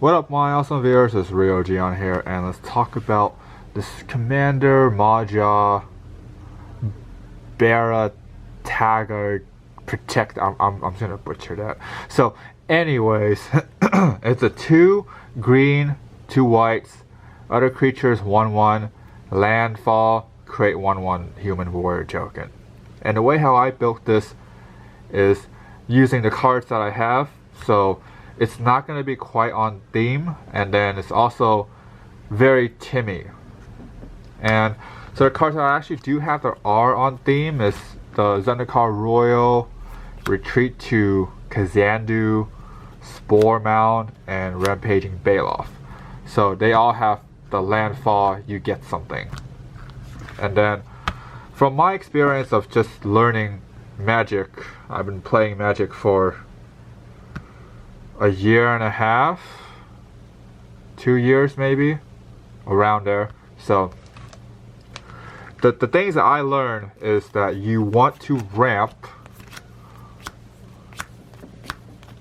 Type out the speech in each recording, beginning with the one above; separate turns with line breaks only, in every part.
What up, my awesome viewers? It's Ryoji on here, and let's talk about this Commander Maja bretagard protect. I'm gonna butcher that. So, anyways, it's a 2 green, 2 whites, other creatures 1/1, landfall, create 1/1 human warrior token. And the way how I built this is using the cards that I have. So it's not going to be quite on theme, and then it's also very Timmy. And so the cards that I actually do have that are on theme is the Zendikar Royal, Retreat to Kazandu, Spore Mound, and Rampaging Baloth. So they all have the landfall, you get something. And then from my experience of just learning Magic, I've been playing Magic for a year and a half, 2 years maybe, around there. So the things that I learned is that you want to ramp,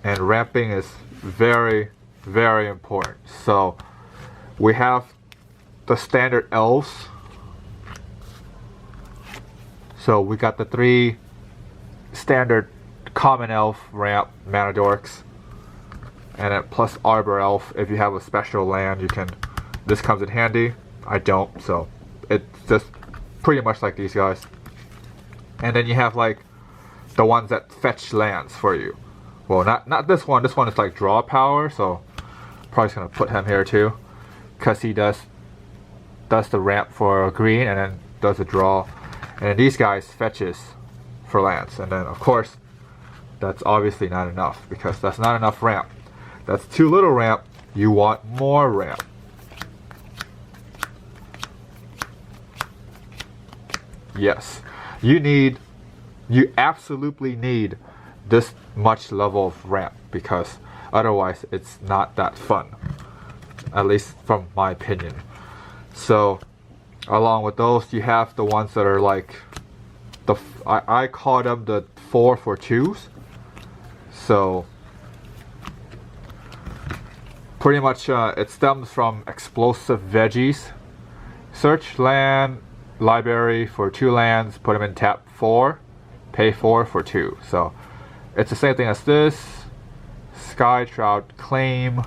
and ramping is very, very important. So we have the standard elves. So we got the 3 standard common elf ramp mana dorks, and then plus arbor elf. If you have a special land, you can. This comes in handy. I don't, so it's just pretty much like these guys. And then you have like the ones that fetch lands for you. Well, not this one. This one is like draw power, so probably just gonna put him here too, cause he does the ramp for a green and then does a draw. And then these guys fetches for lands. And then of course that's obviously not enough, because that's not enough ramp. That's too little ramp. You want more ramp. Yes, you absolutely need this much level of ramp, because otherwise it's not that fun, at least from my opinion. So along with those, you have the ones that are like I call them the 4 for 2s. So pretty much it stems from explosive veggies. Search land library for 2 lands, put them in tap 4, pay 4 for 2. So it's the same thing as this. Sky Trout Claim,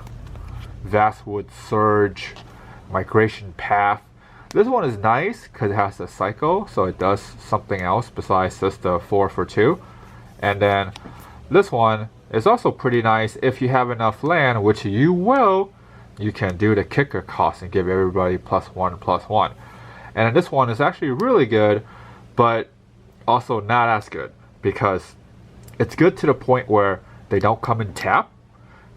Vastwood Surge, Migration Path. This one is nice because it has the cycle, so it does something else besides just the 4 for 2. And then this one is also pretty nice if you have enough land, which you will. You can do the kicker cost and give everybody +1/+1. And then this one is actually really good, but also not as good, because it's good to the point where they don't come in tap,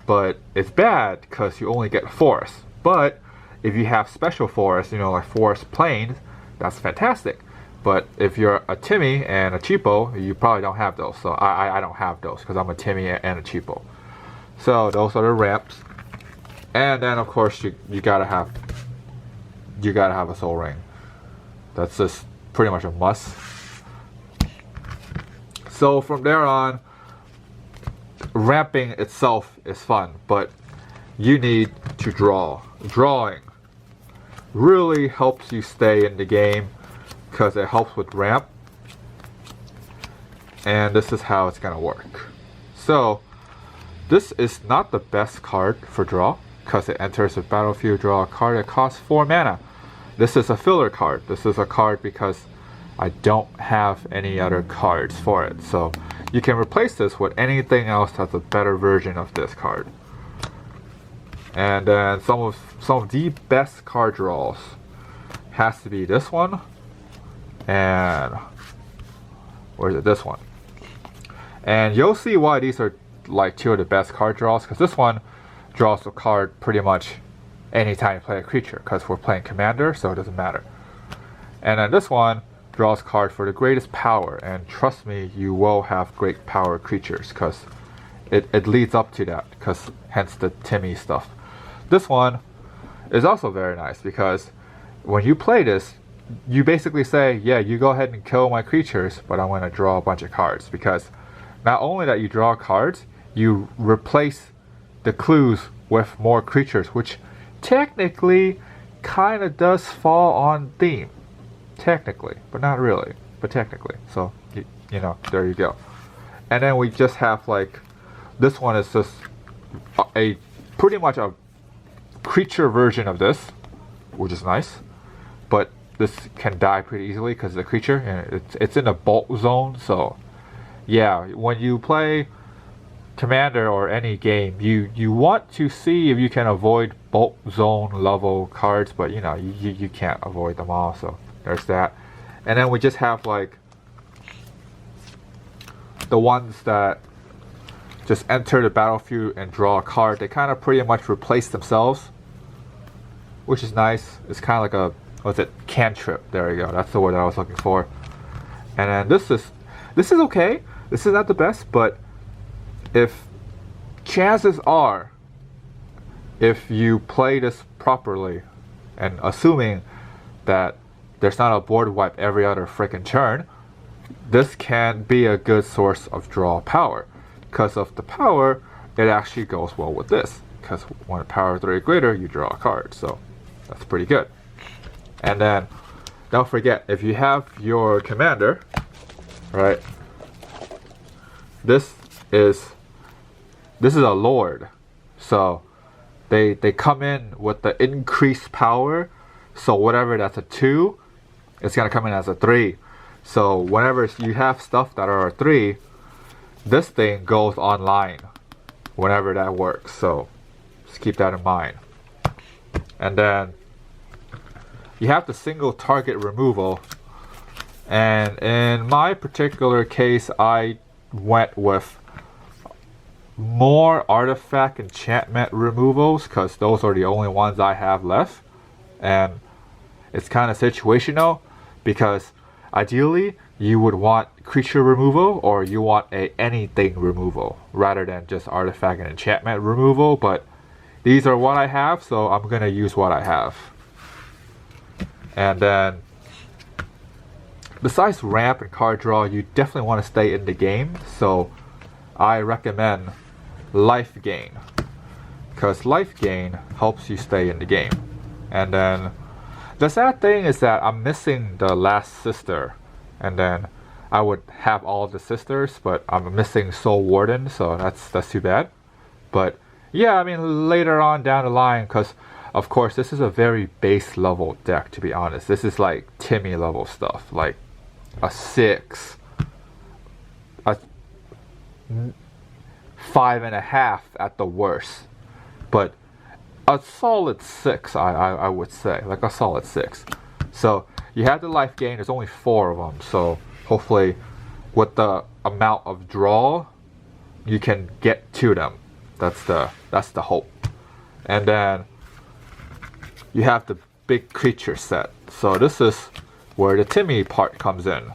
but it's bad because you only get forest. But if you have special forests, you know, like forest plains, that's fantastic. But if you're a Timmy and a cheapo, you probably don't have those. So I don't have those because I'm a Timmy and a cheapo. So those are the ramps. And then of course you gotta have a soul ring. That's just pretty much a must. So from there on, ramping itself is fun, but you need to draw. Drawing really helps you stay in the game because it helps with ramp. And this is how it's gonna work. So this is not the best card for draw because it enters the battlefield, draw a card that costs 4 mana. This is a filler card. This is a card because I don't have any other cards for it. So you can replace this with anything else that's a better version of this card. And then some of the best card draws has to be this one, and where is it? This one. And you'll see why these are like 2 of the best card draws, because this one draws a card pretty much anytime you play a creature, because we're playing commander, so it doesn't matter. And then this one draws card for the greatest power, and trust me, you will have great power creatures because it leads up to that, because hence the Timmy stuff. This one is also very nice because when you play this, you basically say, yeah, you go ahead and kill my creatures, but I'm going to draw a bunch of cards, because not only that you draw cards, you replace the clues with more creatures, which technically kind of does fall on theme. Technically, but not really, but technically. So, you know, there you go. And then we just have like, this one is just a pretty much a creature version of this, which is nice. But this can die pretty easily because it's a creature and it's in a bolt zone. So yeah, when you play Commander or any game, you want to see if you can avoid bolt zone level cards, but you know, you can't avoid them all. So there's that. And then we just have like the ones that just enter the battlefield and draw a card. They kind of pretty much replace themselves, which is nice. It's kind of like a, what's it, cantrip. There you go. That's the word I was looking for. And then this is okay. This is not the best, but if chances are, if you play this properly, and assuming that there's not a board wipe every other freaking turn, this can be a good source of draw power. Because of the power, it actually goes well with this. Because when power 3 or greater, you draw a card. So that's pretty good. And then don't forget, if you have your commander, right? This is a lord. So they come in with the increased power. So whatever that's a 2, it's gonna come in as a 3. So whenever you have stuff that are a 3, this thing goes online whenever that works. So just keep that in mind. And then you have the single target removal. And in my particular case, I went with more artifact enchantment removals because those are the only ones I have left. And it's kind of situational because ideally you would want creature removal or you want anything removal rather than just artifact and enchantment removal, but these are what I have, so I'm gonna use what I have. And then besides ramp and card draw, you definitely want to stay in the game, so I recommend life gain, because life gain helps you stay in the game. And then the sad thing is that I'm missing the last sister, and then I would have all the sisters, but I'm missing Soul Warden, so that's too bad. But yeah, I mean later on down the line, because of course this is a very base level deck, to be honest. This is like Timmy level stuff, like a 6, a 5.5 at the worst, but a solid 6, I would say, like a solid 6. So you have the life gain. There's only 4 of them, so hopefully with the amount of draw you can get to them. That's the hope. And then you have the big creature set. So this is where the Timmy part comes in.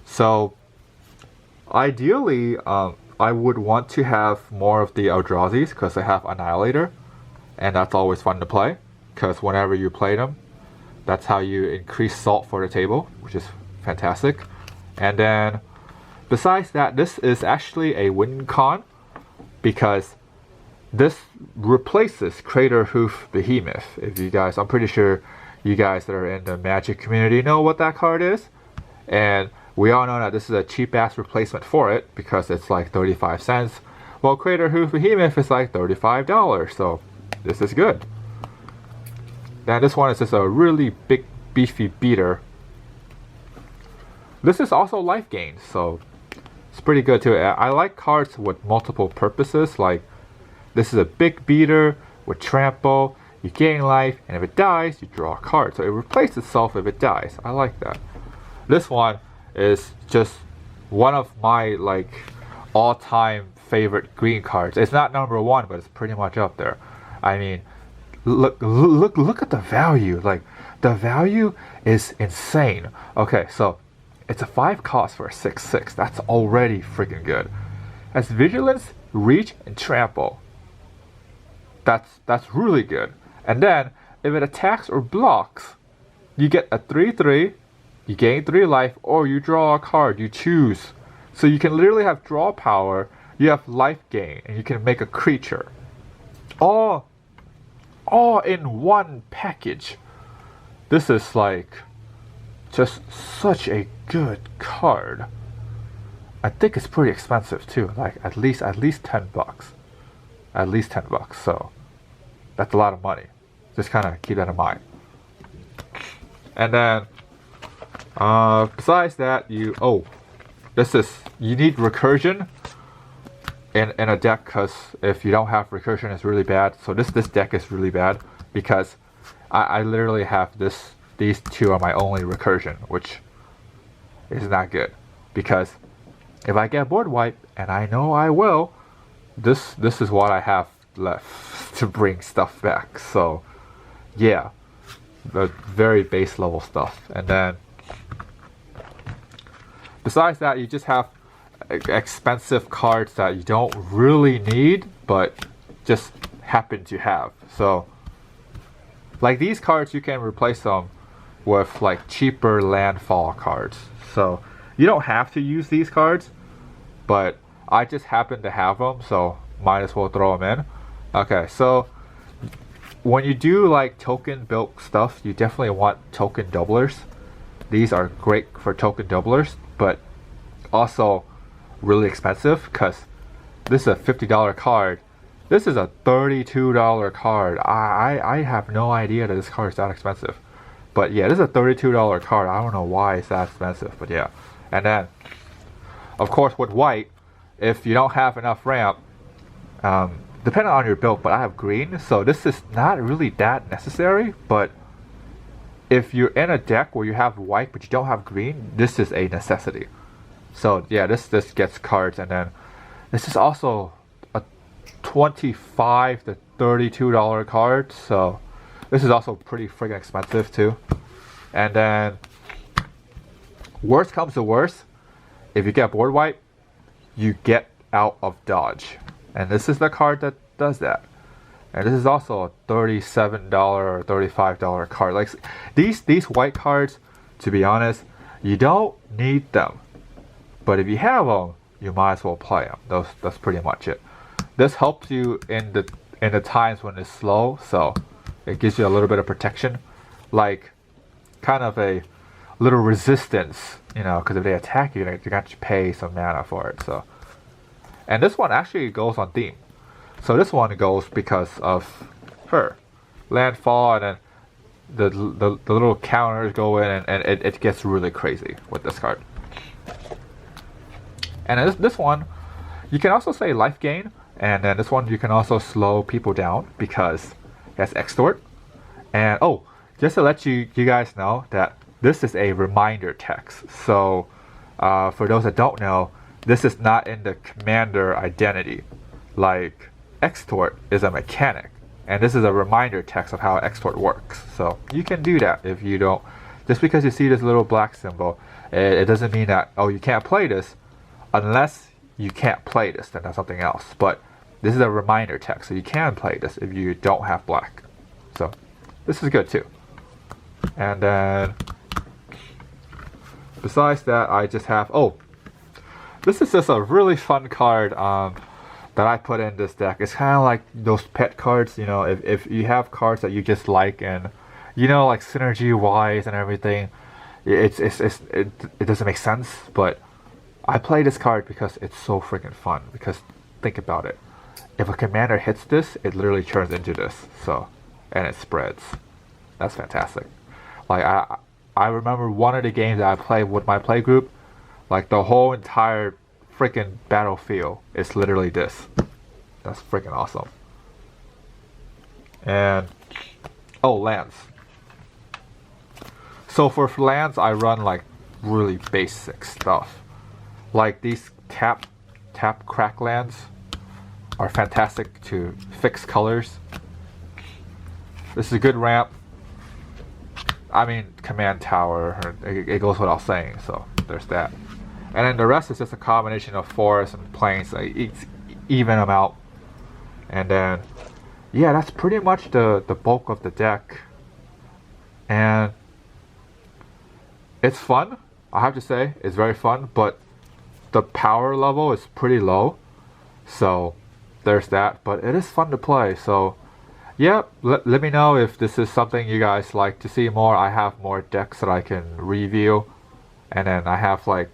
So ideally I would want to have more of the Eldrazi's because they have Annihilator, and that's always fun to play because whenever you play them, that's how you increase salt for the table, which is fantastic. And then besides that, this is actually a win con because this replaces Crater Hoof Behemoth. If you guys, I'm pretty sure you guys that are in the Magic community know what that card is, and we all know that this is a cheap ass replacement for it because it's like 35 cents. Well, Crater Hoof Behemoth is like $35, so this is good. Now this one is just a really big beefy beater. This is also life gain, so it's pretty good too. I like cards with multiple purposes, like this is a big beater with trample, you gain life, and if it dies, you draw a card. So it replaces itself if it dies. I like that. This one is just one of my like all-time favorite green cards. It's not number 1, but it's pretty much up there. I mean, look at the value. Like the value is insane. Okay, so it's a 5 cost for a 6/6. That's already freaking good. That's vigilance, reach, and trample. That's really good. And then if it attacks or blocks, you get a 3/3, you gain 3 life, or you draw a card, you choose. So you can literally have draw power, you have life gain, and you can make a creature. all in one package. This is like just such a good card. I think it's pretty expensive too, like at least $10. At least $10, so that's a lot of money. Just kind of keep that in mind. And then besides that, you need recursion in a deck, because if you don't have recursion, it's really bad. So this deck is really bad because I literally have these two are my only recursion, which is not good, because if I get board wipe, and I know I will, this is what I have left to bring stuff back. So yeah, the very base level stuff. And then besides that, you just have expensive cards that you don't really need but just happen to have. So like these cards, you can replace them with like cheaper landfall cards. So you don't have to use these cards, but I just happen to have them, so might as well throw them in. Okay, so when you do like token built stuff, you definitely want token doublers. These are great for token doublers, but also really expensive, because this is a $50 card. This is a $32 card. I have no idea that this card is that expensive. But yeah, this is a $32 card. I don't know why it's that expensive, but yeah. And then, of course, with white, if you don't have enough ramp, depending on your build, but I have green, so this is not really that necessary. But if you're in a deck where you have white but you don't have green, this is a necessity. So yeah, this gets cards. And then this is also a $25 to $32 card, so this is also pretty freaking expensive too. And then worst comes to worst, if you get board wipe, you get out of dodge, and this is the card that does that. And this is also a $37 or $35 card. Like these white cards, to be honest, you don't need them, but if you have them, you might as well play them. That's pretty much it. This helps you in the times when it's slow, so it gives you a little bit of protection, like kind of a little resistance, you know, because if they attack you, they got to pay some mana for it. So, and this one actually goes on theme. So this one goes because of her landfall, and then the little counters go in, and it gets really crazy with this card. And this one, you can also say life gain, and then this one you can also slow people down because it has extort. And oh, just to let you guys know that this is a reminder text. So for those that don't know, this is not in the commander identity. Like extort is a mechanic, and this is a reminder text of how extort works. So you can do that if you don't. Just because you see this little black symbol, it doesn't mean that, oh, you can't play this. Unless you can't play this, then that's something else. But this is a reminder text, so you can play this if you don't have black. So this is good too. And then besides that, I just have, this is just a really fun card that I put in this deck. It's kind of like those pet cards, you know, if you have cards that you just like, and you know, like synergy wise and everything, it doesn't make sense, but I play this card because it's so freaking fun. Because think about it, if a commander hits this, it literally turns into this. So, and it spreads. That's fantastic. Like I remember one of the games that I played with my play group, like the whole entire freaking battlefield is literally this. That's freaking awesome. And lands. So for lands, I run like really basic stuff. Like these tap crack lands are fantastic to fix colors. This is a good ramp. I mean, command tower, it goes without saying, so there's that. And then the rest is just a combination of forests and plains, like even them out. And then, yeah, that's pretty much the bulk of the deck. And it's fun, I have to say, it's very fun, but the power level is pretty low. So there's that. But it is fun to play. So yeah, let me know if this is something you guys like to see more. I have more decks that I can review, and then I have like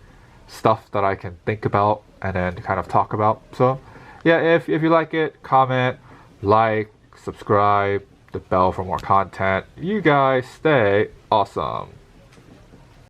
stuff that I can think about and then kind of talk about. So yeah, if you like it, comment, like, subscribe, the bell for more content. You guys stay awesome.